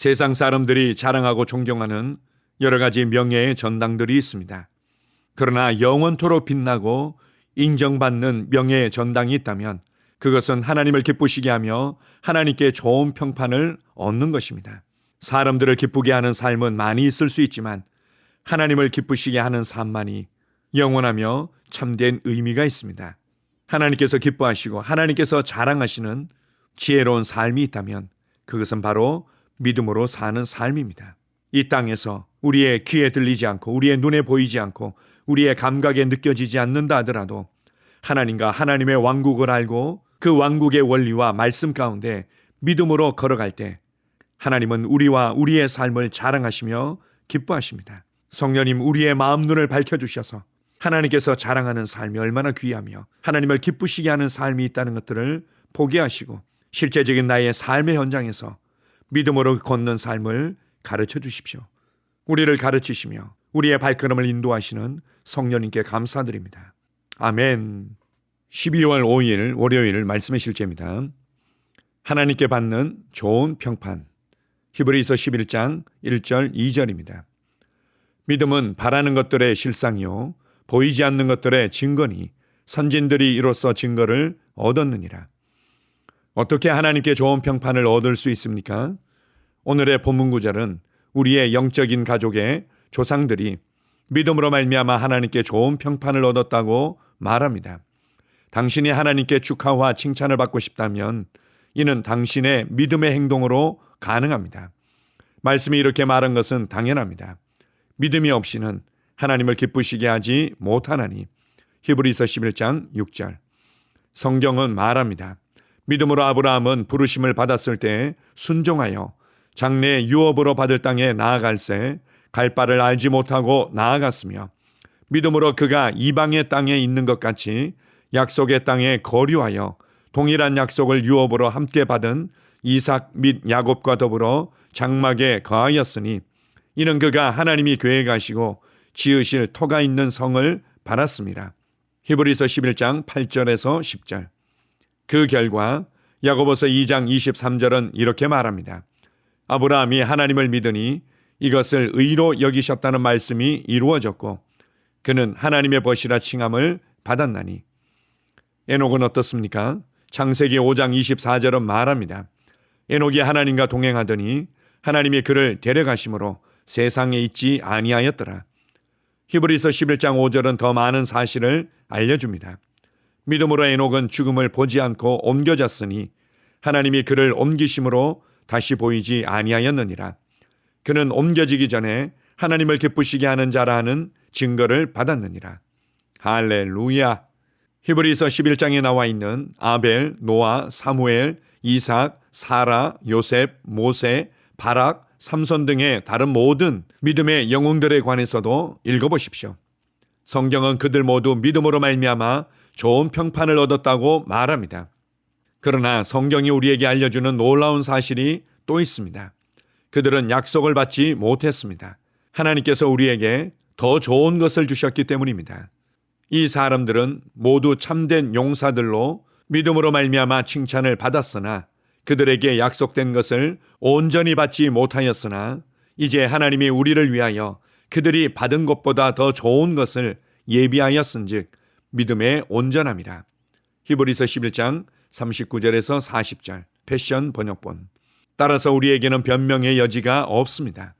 세상 사람들이 자랑하고 존경하는 여러 가지 명예의 전당들이 있습니다. 그러나 영원토록 빛나고 인정받는 명예의 전당이 있다면 그것은 하나님을 기쁘시게 하며 하나님께 좋은 평판을 얻는 것입니다. 사람들을 기쁘게 하는 삶은 많이 있을 수 있지만 하나님을 기쁘시게 하는 삶만이 영원하며 참된 의미가 있습니다. 하나님께서 기뻐하시고 하나님께서 자랑하시는 지혜로운 삶이 있다면 그것은 바로 믿음으로 사는 삶입니다. 이 땅에서 우리의 귀에 들리지 않고 우리의 눈에 보이지 않고 우리의 감각에 느껴지지 않는다 하더라도 하나님과 하나님의 왕국을 알고 그 왕국의 원리와 말씀 가운데 믿음으로 걸어갈 때 하나님은 우리와 우리의 삶을 자랑하시며 기뻐하십니다. 성령님, 우리의 마음 눈을 밝혀주셔서 하나님께서 자랑하는 삶이 얼마나 귀하며 하나님을 기쁘시게 하는 삶이 있다는 것들을 보게 하시고 실제적인 나의 삶의 현장에서 믿음으로 걷는 삶을 가르쳐 주십시오. 우리를 가르치시며 우리의 발걸음을 인도하시는 성령님께 감사드립니다. 아멘. 12월 5일 월요일 말씀의 실제입니다. 하나님께 받는 좋은 평판. 히브리서 11장 1절 2절입니다. 믿음은 바라는 것들의 실상이요 보이지 않는 것들의 증거니 선진들이 이로써 증거를 얻었느니라. 어떻게 하나님께 좋은 평판을 얻을 수 있습니까? 오늘의 본문 구절은 우리의 영적인 가족의 조상들이 믿음으로 말미암아 하나님께 좋은 평판을 얻었다고 말합니다. 당신이 하나님께 축하와 칭찬을 받고 싶다면 이는 당신의 믿음의 행동으로 가능합니다. 말씀이 이렇게 말한 것은 당연합니다. 믿음이 없이는 하나님을 기쁘시게 하지 못하나니. 히브리서 11장 6절. 성경은 말합니다. 믿음으로 아브라함은 부르심을 받았을 때 순종하여 장래 유업으로 받을 땅에 나아갈새 갈 바를 알지 못하고 나아갔으며 믿음으로 그가 이방의 땅에 있는 것 같이 약속의 땅에 거류하여 동일한 약속을 유업으로 함께 받은 이삭 및 야곱과 더불어 장막에 거하였으니 이는 그가 하나님이 계획하시고 지으실 터가 있는 성을 받았습니다. 히브리서 11장 8절에서 10절. 그 결과 야고보서 2장 23절은 이렇게 말합니다. 아브라함이 하나님을 믿으니 이것을 의로 여기셨다는 말씀이 이루어졌고 그는 하나님의 벗이라 칭함을 받았나니. 에녹은 어떻습니까? 창세기 5장 24절은 말합니다. 에녹이 하나님과 동행하더니 하나님이 그를 데려가심으로 세상에 있지 아니하였더라. 히브리서 11장 5절은 더 많은 사실을 알려줍니다. 믿음으로 에녹은 죽음을 보지 않고 옮겨졌으니 하나님이 그를 옮기심으로 다시 보이지 아니하였느니라. 그는 옮겨지기 전에 하나님을 기쁘시게 하는 자라 하는 증거를 받았느니라. 할렐루야. 히브리서 11장에 나와 있는 아벨, 노아, 사무엘, 이삭, 사라, 요셉, 모세, 바락, 삼손 등의 다른 모든 믿음의 영웅들에 관해서도 읽어보십시오. 성경은 그들 모두 믿음으로 말미암아 좋은 평판을 얻었다고 말합니다. 그러나 성경이 우리에게 알려주는 놀라운 사실이 또 있습니다. 그들은 약속을 받지 못했습니다. 하나님께서 우리에게 더 좋은 것을 주셨기 때문입니다. 이 사람들은 모두 참된 용사들로 믿음으로 말미암아 칭찬을 받았으나 그들에게 약속된 것을 온전히 받지 못하였으나 이제 하나님이 우리를 위하여 그들이 받은 것보다 더 좋은 것을 예비하였은즉 믿음의 온전함이라. 히브리서 11장 39절에서 40절 패션 번역본. 따라서 우리에게는 변명의 여지가 없습니다.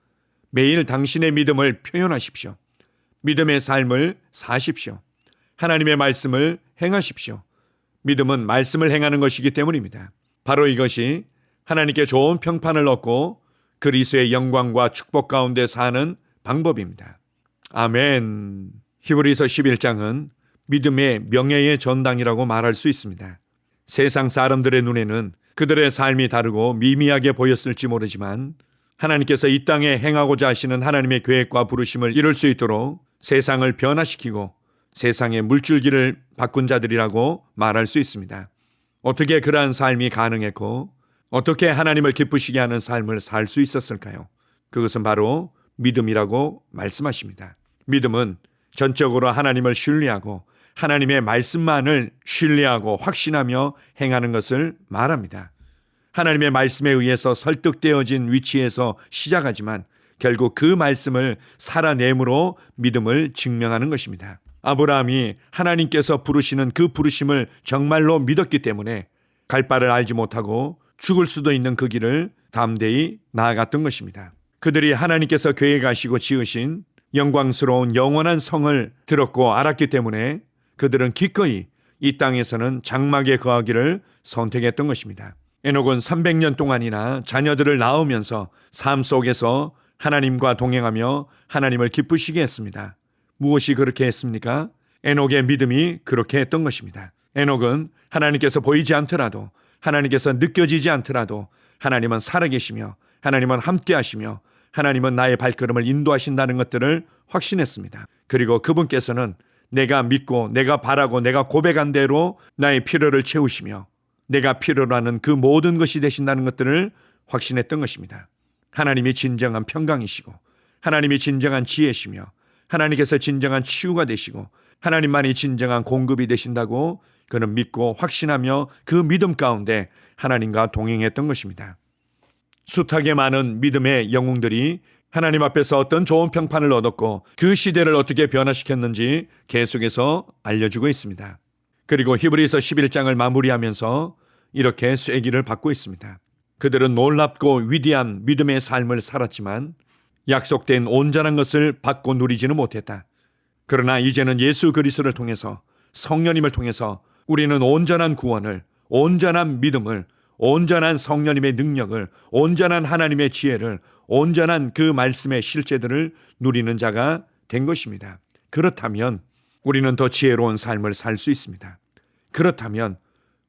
매일 당신의 믿음을 표현하십시오. 믿음의 삶을 사십시오. 하나님의 말씀을 행하십시오. 믿음은 말씀을 행하는 것이기 때문입니다. 바로 이것이 하나님께 좋은 평판을 얻고 그리스도의 영광과 축복 가운데 사는 방법입니다. 아멘. 히브리서 11장은 믿음의 명예의 전당이라고 말할 수 있습니다. 세상 사람들의 눈에는 그들의 삶이 다르고 미미하게 보였을지 모르지만 하나님께서 이 땅에 행하고자 하시는 하나님의 계획과 부르심을 이룰 수 있도록 세상을 변화시키고 세상의 물줄기를 바꾼 자들이라고 말할 수 있습니다. 어떻게 그러한 삶이 가능했고 어떻게 하나님을 기쁘시게 하는 삶을 살 수 있었을까요? 그것은 바로 믿음이라고 말씀하십니다. 믿음은 전적으로 하나님을 신뢰하고 하나님의 말씀만을 신뢰하고 확신하며 행하는 것을 말합니다. 하나님의 말씀에 의해서 설득되어진 위치에서 시작하지만 결국 그 말씀을 살아냄으로 믿음을 증명하는 것입니다. 아브라함이 하나님께서 부르시는 그 부르심을 정말로 믿었기 때문에 갈 바를 알지 못하고 죽을 수도 있는 그 길을 담대히 나아갔던 것입니다. 그들이 하나님께서 계획하시고 지으신 영광스러운 영원한 성을 들었고 알았기 때문에 그들은 기꺼이 이 땅에서는 장막에 거하기를 선택했던 것입니다. 에녹은 300년 동안이나 자녀들을 낳으면서 삶 속에서 하나님과 동행하며 하나님을 기쁘시게 했습니다. 무엇이 그렇게 했습니까? 에녹의 믿음이 그렇게 했던 것입니다. 에녹은 하나님께서 보이지 않더라도, 하나님께서 느껴지지 않더라도 하나님은 살아계시며 하나님은 함께 하시며 하나님은 나의 발걸음을 인도하신다는 것들을 확신했습니다. 그리고 그분께서는 내가 믿고 내가 바라고 내가 고백한 대로 나의 필요를 채우시며 내가 필요로 하는 그 모든 것이 되신다는 것들을 확신했던 것입니다. 하나님이 진정한 평강이시고 하나님이 진정한 지혜시며 하나님께서 진정한 치유가 되시고 하나님만이 진정한 공급이 되신다고 그는 믿고 확신하며 그 믿음 가운데 하나님과 동행했던 것입니다. 숱하게 많은 믿음의 영웅들이 하나님 앞에서 어떤 좋은 평판을 얻었고 그 시대를 어떻게 변화시켰는지 계속해서 알려주고 있습니다. 그리고 히브리서 11장을 마무리하면서 이렇게 쐐기를 받고 있습니다. 그들은 놀랍고 위대한 믿음의 삶을 살았지만 약속된 온전한 것을 받고 누리지는 못했다. 그러나 이제는 예수 그리스도를 통해서 성령님을 통해서 우리는 온전한 구원을, 온전한 믿음을, 온전한 성령님의 능력을, 온전한 하나님의 지혜를, 온전한 그 말씀의 실제들을 누리는 자가 된 것입니다. 그렇다면 우리는 더 지혜로운 삶을 살 수 있습니다. 그렇다면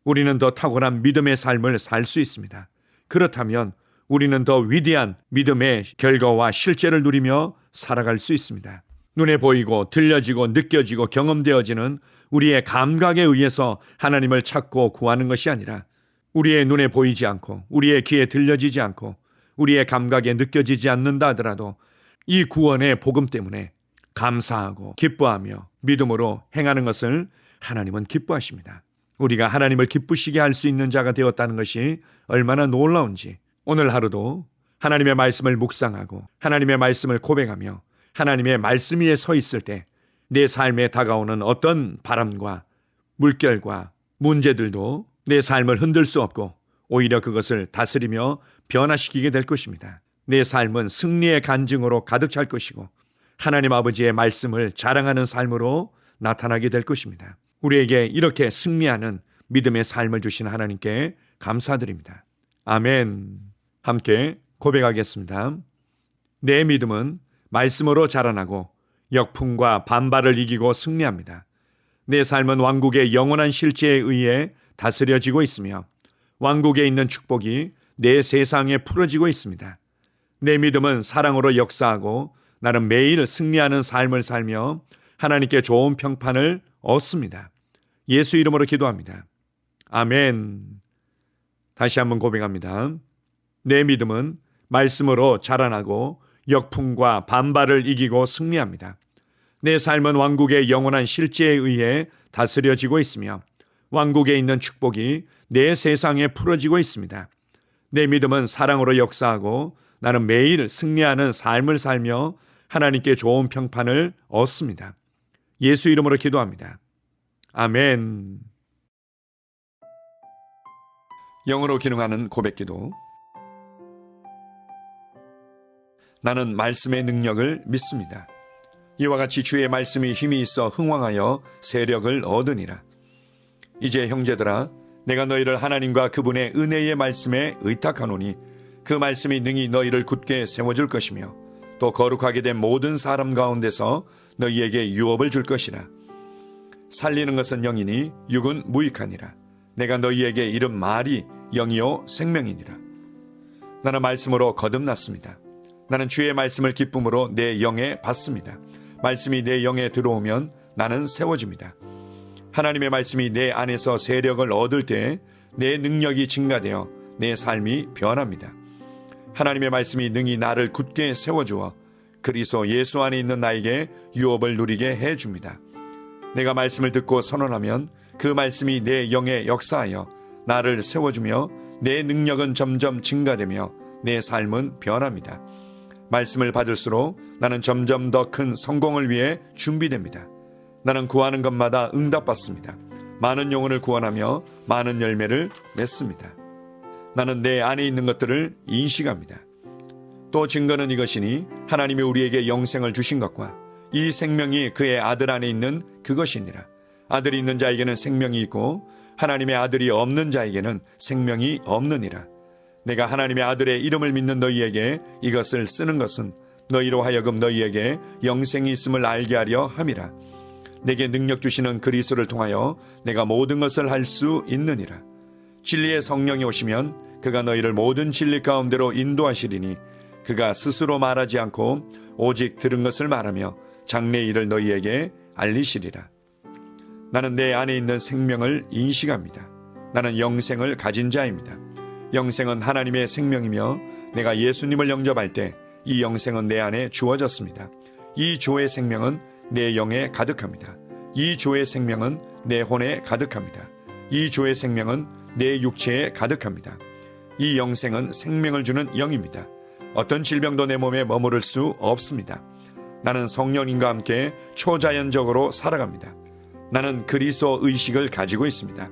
우리는 더 탁월한 믿음의 삶을 살 수 있습니다. 그렇다면 우리는 더 위대한 믿음의 결과와 실제를 누리며 살아갈 수 있습니다. 눈에 보이고 들려지고 느껴지고 경험되어지는 우리의 감각에 의해서 하나님을 찾고 구하는 것이 아니라 우리의 눈에 보이지 않고 우리의 귀에 들려지지 않고 우리의 감각에 느껴지지 않는다 하더라도 이 구원의 복음 때문에 감사하고 기뻐하며 믿음으로 행하는 것을 하나님은 기뻐하십니다. 우리가 하나님을 기쁘시게 할 수 있는 자가 되었다는 것이 얼마나 놀라운지 오늘 하루도 하나님의 말씀을 묵상하고 하나님의 말씀을 고백하며 하나님의 말씀 위에 서 있을 때 내 삶에 다가오는 어떤 바람과 물결과 문제들도 내 삶을 흔들 수 없고 오히려 그것을 다스리며 변화시키게 될 것입니다. 내 삶은 승리의 간증으로 가득 찰 것이고 하나님 아버지의 말씀을 자랑하는 삶으로 나타나게 될 것입니다. 우리에게 이렇게 승리하는 믿음의 삶을 주신 하나님께 감사드립니다. 아멘. 함께 고백하겠습니다. 내 믿음은 말씀으로 자라나고 역풍과 반발을 이기고 승리합니다. 내 삶은 왕국의 영원한 실제에 의해 다스려지고 있으며 왕국에 있는 축복이 내 세상에 풀어지고 있습니다. 내 믿음은 사랑으로 역사하고 나는 매일 승리하는 삶을 살며 하나님께 좋은 평판을 얻습니다. 예수 이름으로 기도합니다. 아멘. 다시 한번 고백합니다. 내 믿음은 말씀으로 자라나고 역풍과 반발을 이기고 승리합니다. 내 삶은 왕국의 영원한 실제에 의해 다스려지고 있으며 왕국에 있는 축복이 내 세상에 풀어지고 있습니다. 내 믿음은 사랑으로 역사하고 나는 매일 승리하는 삶을 살며 하나님께 좋은 평판을 얻습니다. 예수 이름으로 기도합니다. 아멘. 영으로 기능하는 고백기도. 나는 말씀의 능력을 믿습니다. 이와 같이 주의 말씀이 힘이 있어 흥왕하여 세력을 얻으니라. 이제 형제들아, 내가 너희를 하나님과 그분의 은혜의 말씀에 의탁하노니 그 말씀이 능히 너희를 굳게 세워줄 것이며 또 거룩하게 된 모든 사람 가운데서 너희에게 유업을 줄 것이라. 살리는 것은 영이니 육은 무익하니라. 내가 너희에게 이른 말이 영이요 생명이니라. 나는 말씀으로 거듭났습니다. 나는 주의 말씀을 기쁨으로 내 영에 받습니다. 말씀이 내 영에 들어오면 나는 세워집니다. 하나님의 말씀이 내 안에서 세력을 얻을 때 내 능력이 증가되어 내 삶이 변합니다. 하나님의 말씀이 능히 나를 굳게 세워주어 그리스도 예수 안에 있는 나에게 유업을 누리게 해줍니다. 내가 말씀을 듣고 선언하면 그 말씀이 내 영에 역사하여 나를 세워주며 내 능력은 점점 증가되며 내 삶은 변합니다. 말씀을 받을수록 나는 점점 더 큰 성공을 위해 준비됩니다. 나는 구하는 것마다 응답받습니다. 많은 영혼을 구원하며 많은 열매를 맺습니다. 나는 내 안에 있는 것들을 인식합니다. 또 증거는 이것이니 하나님이 우리에게 영생을 주신 것과 이 생명이 그의 아들 안에 있는 그것이니라. 아들이 있는 자에게는 생명이 있고 하나님의 아들이 없는 자에게는 생명이 없느니라. 내가 하나님의 아들의 이름을 믿는 너희에게 이것을 쓰는 것은 너희로 하여금 너희에게 영생이 있음을 알게 하려 함이라. 내게 능력 주시는 그리스도를 통하여 내가 모든 것을 할 수 있느니라. 진리의 성령이 오시면 그가 너희를 모든 진리 가운데로 인도하시리니 그가 스스로 말하지 않고 오직 들은 것을 말하며 장래 일을 너희에게 알리시리라. 나는 내 안에 있는 생명을 인식합니다. 나는 영생을 가진 자입니다. 영생은 하나님의 생명이며 내가 예수님을 영접할 때 이 영생은 내 안에 주어졌습니다. 이 주의 생명은 내 영에 가득합니다. 이 주의 생명은 내 혼에 가득합니다. 이 주의 생명은 내 육체에 가득합니다. 이 영생은 생명을 주는 영입니다. 어떤 질병도 내 몸에 머무를 수 없습니다. 나는 성령님과 함께 초자연적으로 살아갑니다. 나는 그리스도 의식을 가지고 있습니다.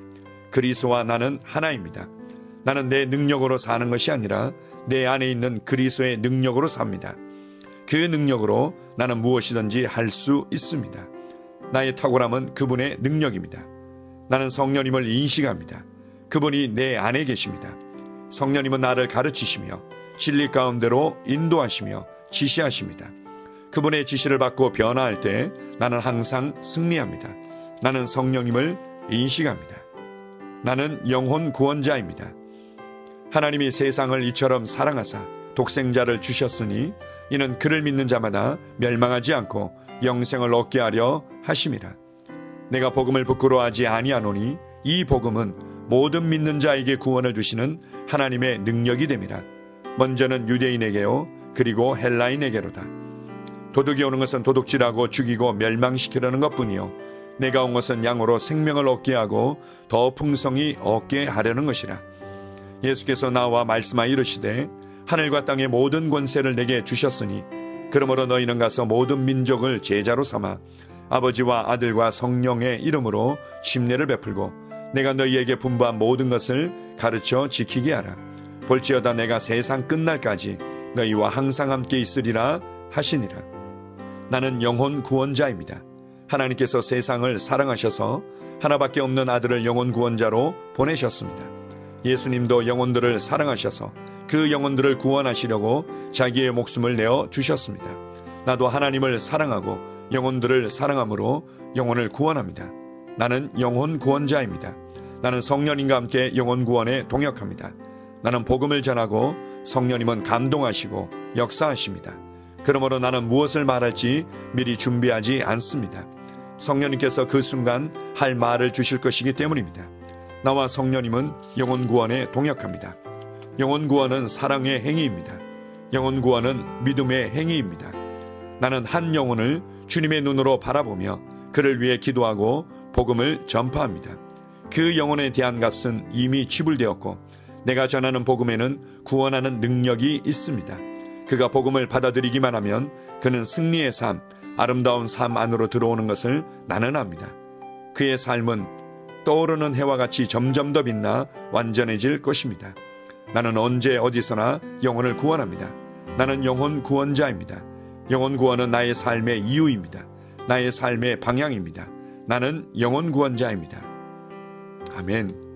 그리스도와 나는 하나입니다. 나는 내 능력으로 사는 것이 아니라 내 안에 있는 그리스도의 능력으로 삽니다. 그 능력으로 나는 무엇이든지 할 수 있습니다. 나의 탁월함은 그분의 능력입니다. 나는 성령님을 인식합니다. 그분이 내 안에 계십니다. 성령님은 나를 가르치시며 진리 가운데로 인도하시며 지시하십니다. 그분의 지시를 받고 변화할 때 나는 항상 승리합니다. 나는 성령님을 인식합니다. 나는 영혼 구원자입니다. 하나님이 세상을 이처럼 사랑하사 독생자를 주셨으니 이는 그를 믿는 자마다 멸망하지 않고 영생을 얻게 하려 하심이라. 내가 복음을 부끄러워하지 아니하노니 이 복음은 모든 믿는 자에게 구원을 주시는 하나님의 능력이 됨이라. 먼저는 유대인에게요 그리고 헬라인에게로다. 도둑이 오는 것은 도둑질하고 죽이고 멸망시키려는 것뿐이요 내가 온 것은 양으로 생명을 얻게 하고 더 풍성히 얻게 하려는 것이라. 예수께서 나와 말씀하여 이르시되 하늘과 땅의 모든 권세를 내게 주셨으니 그러므로 너희는 가서 모든 민족을 제자로 삼아 아버지와 아들과 성령의 이름으로 침례를 베풀고 내가 너희에게 분부한 모든 것을 가르쳐 지키게 하라. 볼지어다 내가 세상 끝날까지 너희와 항상 함께 있으리라 하시니라. 나는 영혼 구원자입니다. 하나님께서 세상을 사랑하셔서 하나밖에 없는 아들을 영혼 구원자로 보내셨습니다. 예수님도 영혼들을 사랑하셔서 그 영혼들을 구원하시려고 자기의 목숨을 내어 주셨습니다. 나도 하나님을 사랑하고 영혼들을 사랑함으로 영혼을 구원합니다. 나는 영혼 구원자입니다. 나는 성령님과 함께 영혼 구원에 동역합니다. 나는 복음을 전하고 성령님은 감동하시고 역사하십니다. 그러므로 나는 무엇을 말할지 미리 준비하지 않습니다. 성령님께서 그 순간 할 말을 주실 것이기 때문입니다. 나와 성령님은 영혼 구원에 동역합니다. 영혼 구원은 사랑의 행위입니다. 영혼 구원은 믿음의 행위입니다. 나는 한 영혼을 주님의 눈으로 바라보며 그를 위해 기도하고 복음을 전파합니다. 그 영혼에 대한 값은 이미 지불되었고 내가 전하는 복음에는 구원하는 능력이 있습니다. 그가 복음을 받아들이기만 하면 그는 승리의 삶, 아름다운 삶 안으로 들어오는 것을 나는 압니다. 그의 삶은 떠오르는 해와 같이 점점 더 빛나 완전해질 것입니다. 나는 언제 어디서나 영혼을 구원합니다. 나는 영혼 구원자입니다. 영혼 구원은 나의 삶의 이유입니다. 나의 삶의 방향입니다. 나는 영혼 구원자입니다. 아멘.